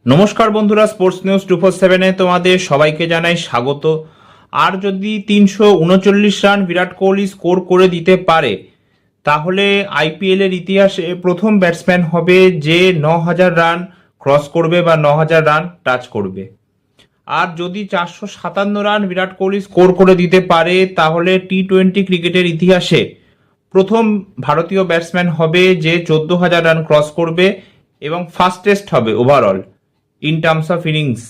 নমস্কার বন্ধুরা, sports news 247-এ তোমাদের সবাইকে জানাই স্বাগত। আর যদি 339 রান বিরাট কোহলি স্কোর করে দিতে পারে তাহলে আইপিএল এর ইতিহাসে প্রথম ব্যাটসম্যান হবে যে 9000 রান ক্রস করবে বা 9000 রান টাচ করবে। আর যদি 457 রান বিরাট কোহলি স্কোর করে দিতে পারে তাহলে টি-20 ক্রিকেটের ইতিহাসে প্রথম ভারতীয় ব্যাটসম্যান হবে যে 14000 রান ক্রস করবে এবং ফাস্টেস্ট হবে overall in terms of innings,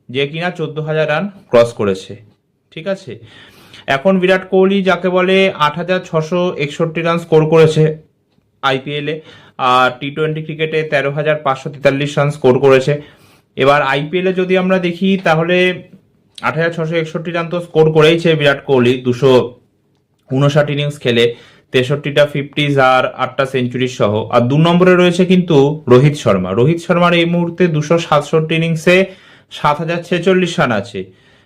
যে কিনা 14000 রান ক্রস করেছে। ঠিক আছে, এখন বিরাট কোহলি যাকে বলে 8661 রান স্কোর করেছে আইপিএলে, আর টি-20 ক্রিকেটে 13543 রান স্কোর করেছে। এবার আইপিএলে যদি আমরা দেখি তাহলে 8661 রান তো স্কোর করেইছে বিরাট কোহলি 259 ইনিংস খেলে, 63টা ফিফটিজ আর 8টা সেঞ্চুরি সহ। আর 2 নম্বরে রয়েছে কিন্তু রোহিত শর্মার এই মুহূর্তে 267 ইনিংসে 7046 রান আছে,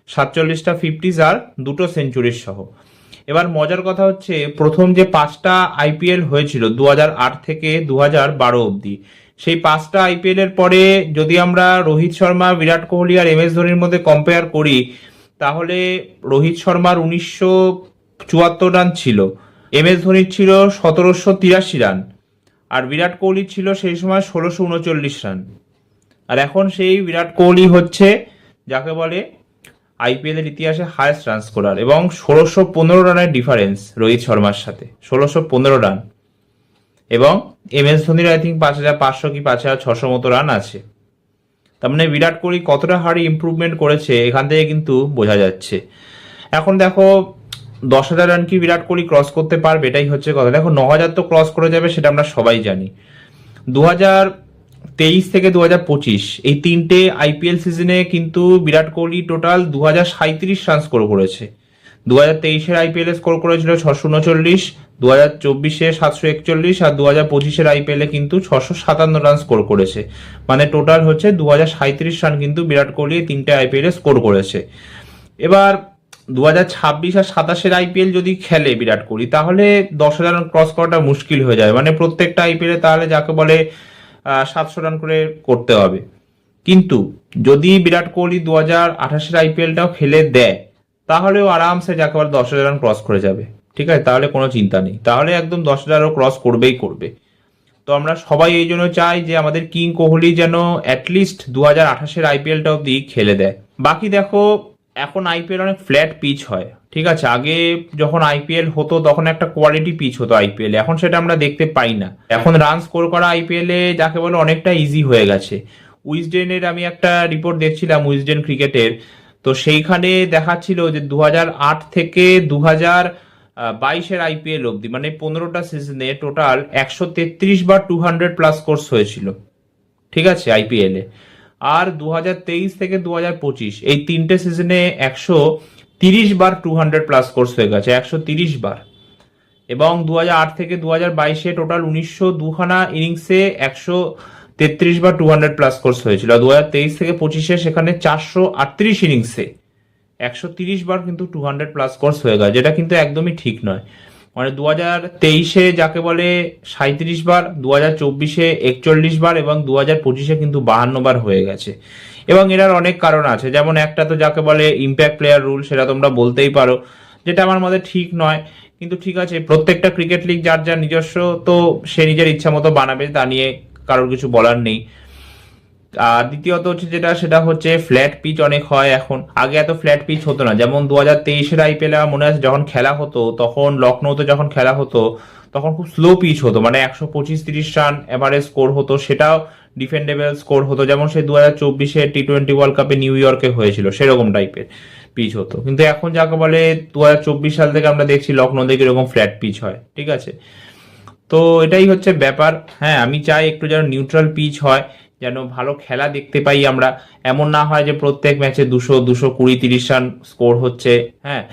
47টা ফিফটিজ আর 2টো সেঞ্চুরি সহ। এবার মজার কথা হচ্ছে প্রথম যে 5টা আইপিএল হয়েছিল 2008 থেকে 2012 অবধি, সেই 5টা আইপিএল এর পরে যদি আমরা রোহিত শর্মা, বিরাট কোহলি আর MS ধোনির মধ্যে কম্পেয়ার করি তাহলে রোহিত শর্মার 1974 রান ছিল, MS ধোনির ছিল 1783 রান, আর বিরাট কোহলির ছিল সেই সময় 1639 রান। আর এখন সেই বিরাট কোহলি হচ্ছে যাকে বলে আইপিএল এর ইতিহাসে হায়েস্ট রান স্কোরার, এবং 1615 রানের ডিফারেন্স রোহিত শর্মার সাথে, 1615 রান। এবং MS ধোনির আই থিঙ্ক 5500 কি 5600 মতো রান আছে। তার মানে বিরাট কোহলি কতটা হারে ইম্প্রুভমেন্ট করেছে এখান থেকে কিন্তু বোঝা যাচ্ছে। এখন দেখো 10,000 রান কি বিরাট কোহলি ক্রস করতে পারবে, এটাই হচ্ছে কথা। দেখো 9000 তো ক্রস করে যাবে, সেটা আমরা সবাই জানি। 2023 থেকে 2025 এই 3টে আইপিএল সিজনে কিন্তু Virat Kohli total 2037 run score করেছে। 2023-এর আইপিএল এ স্কোর করেছিল 639, 2024-এ 741, আর 2025-এর আইপিএল এ কিন্তু 657 রান স্কোর করেছে। মানে টোটাল হচ্ছে 2037 রান কিন্তু বিরাট কোহলি 3টে আইপিএল এ স্কোর করেছে। এবার 2026 আর 27-এর আইপিএল যদি খেলে বিরাট কোহলি তাহলে 10,000 রান ক্রস করাটা মুশকিল হয়ে যাবে। মানে প্রত্যেকটা আইপিএলে তাহলে যাকে বলে 700 রান করে করতে হবে। কিন্তু যদি বিরাট কোহলি 2028-এর আইপিএলটাও খেলে দেয় তাহলেও আরামসে যাকে বলে 10,000 রান ক্রস করে যাবে। ঠিক আছে, তাহলে কোনো চিন্তা নেই, তাহলে একদম 10,000 ক্রস করবেই করবে। তো আমরা সবাই এই জন্য চাই যে আমাদের কিং কোহলি যেন অ্যাটলিস্ট 2028-এর আইপিএলটা অব্দি খেলে দেয়। বাকি দেখো এখন আইপিএল অনেক ফ্ল্যাট পিচ হয়। ঠিক আছে, আগে যখন আইপিএল হতো তখন একটা কোয়ালিটি পিচ হতো আইপিএল, এখন সেটা আমরা দেখতে পাই না। এখন রান স্কোর করা আইপিএলে যাকে বলে অনেকটা ইজি হয়ে গেছে। উইজডেনের আমি একটা রিপোর্ট দেখছিলাম, উইজডেন ক্রিকেটের, তো সেইখানে দেখাচ্ছিল যে 2008 থেকে 2022-এর আইপিএল অবধি মানে 15টা সিজনে টোটাল 133 বার 200 প্লাস কোর্স হয়েছিল। ঠিক আছে আইপিএল এ। আর 2023 থেকে 2025 এই 3টে সিজনে 130 বার 200 প্লাস কোর্স হয়ে গেছে, 130 বার। এবং 2008 থেকে 2022-এ টোটাল 1902খানা ইনিংসে 133 বার 200 প্লাস কোর্স হয়েছিল। 2023 থেকে 25-এ সেখানে 438 ইনিংসে 130 বার কিন্তু 200 প্লাস কোর্স হয়ে গেছে, যেটা কিন্তু একদমই ঠিক নয়। মানে 2023-এ যাকে বলে 37 বার, 2024-এ 41 বার, এবং 2025-এ কিন্তু 52 বার হয়ে গেছে। এবং এটার অনেক কারণ আছে, যেমন একটা তো যাকে বলে ইম্প্যাক্ট প্লেয়ার রুল, সেটা তোমরা বলতেই পারো, যেটা আমার মতে ঠিক নয়। কিন্তু ঠিক আছে, প্রত্যেকটা ক্রিকেট লিগ যার যার নিজস্ব, তো সে নিজের ইচ্ছা মতো বানাবে, তা নিয়ে কারোর কিছু বলার নেই। আর দ্বিতীয়ত হচ্ছে সেটা হচ্ছে ফ্ল্যাট পিচ অনেক হয় এখন, আগে এত ফ্ল্যাট পিচ হতো না। যেমন 2023-এর আইপিএল মনে আছে যখন খেলা হতো, তখন লখনৌতে যখন খেলা হতো তখন খুব স্লো পিচ হতো, মানে 125-30 রান এভারেজ স্কোর হতো, সেটাও ডিফেন্ডেবল স্কোর হতো, যেমন সেই 2024-এর টি-20 ওয়ার্ল্ড কাপে নিউ ইয়র্কে হয়েছিল, সেরকম টাইপের পিচ হতো। কিন্তু এখন যাকে বলে 2024 সাল থেকে আমরা দেখছি লখনৌ থেকে এরকম ফ্ল্যাট পিচ হয়। ঠিক আছে, তো এটাই হচ্ছে ব্যাপার। হ্যাঁ, আমি চাই একটু যেন নিউট্রাল পিচ হয়, যেন ভালো খেলা দেখতে পাই আমরা। এমন না হয় যে প্রত্যেক ম্যাচে 200, 220, 30 রান স্কোর হচ্ছে। হ্যাঁ,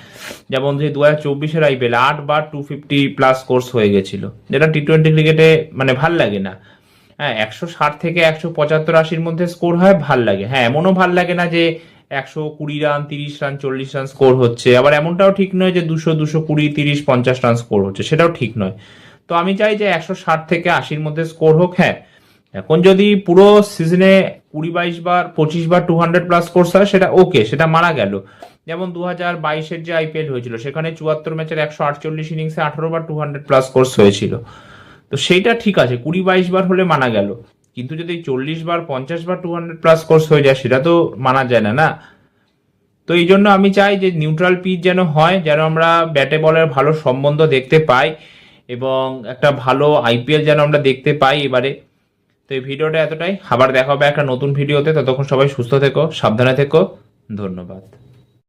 যেমন যে 2024-এর আইপিএল 8 বার 250 প্লাস স্কোর্স হয়ে গেছিল, যেটা টি-20 ক্রিকেটে মানে ভাল লাগে না। হ্যাঁ, 160 থেকে 175-80-র মধ্যে স্কোর হয়, ভাল লাগে। হ্যাঁ, এমনও ভাল লাগে না যে 120 রান, 30 রান, 40 রান স্কোর হচ্ছে। আবার এমনটাও ঠিক নয় যে 200, 220, 30, 50 রান স্কোর হচ্ছে, সেটাও ঠিক নয়। তো আমি চাই যে 160 থেকে 80-র মধ্যে স্কোর হোক। হ্যাঁ, এখন যদি পুরো সিজনে 20-22 বার 25 বার 200+ স্কোর হয়, সেটা ওকে, সেটা মানা গেল। যেমন 2022-এর যে আইপিএল হয়েছিল সেখানে 74 ম্যাচের 148 ইনিংসে 18 বার 200+ স্কোর হয়েছিল। তো সেইটা ঠিক আছে, 20-22 বার হলে মানা গেল, কিন্তু যদি 40 বার 50 বার 200+ স্কোর হয়ে যায় সেটা তো মানা যায় না, না। তো এই জন্য আমি চাই যে নিউট্রাল পিচ যেন হয়, যেন আমরা ব্যাটে বলের ভালো সম্বন্ধ দেখতে পাই এবং একটা ভালো আইপিএল যেন আমরা দেখতে পাই এবারে। তো এই ভিডিওটা এতটাই, আবার দেখা হবে একটা নতুন ভিডিওতে। ততক্ষণ সবাই সুস্থ থেকো, সাবধানে থেকো, ধন্যবাদ।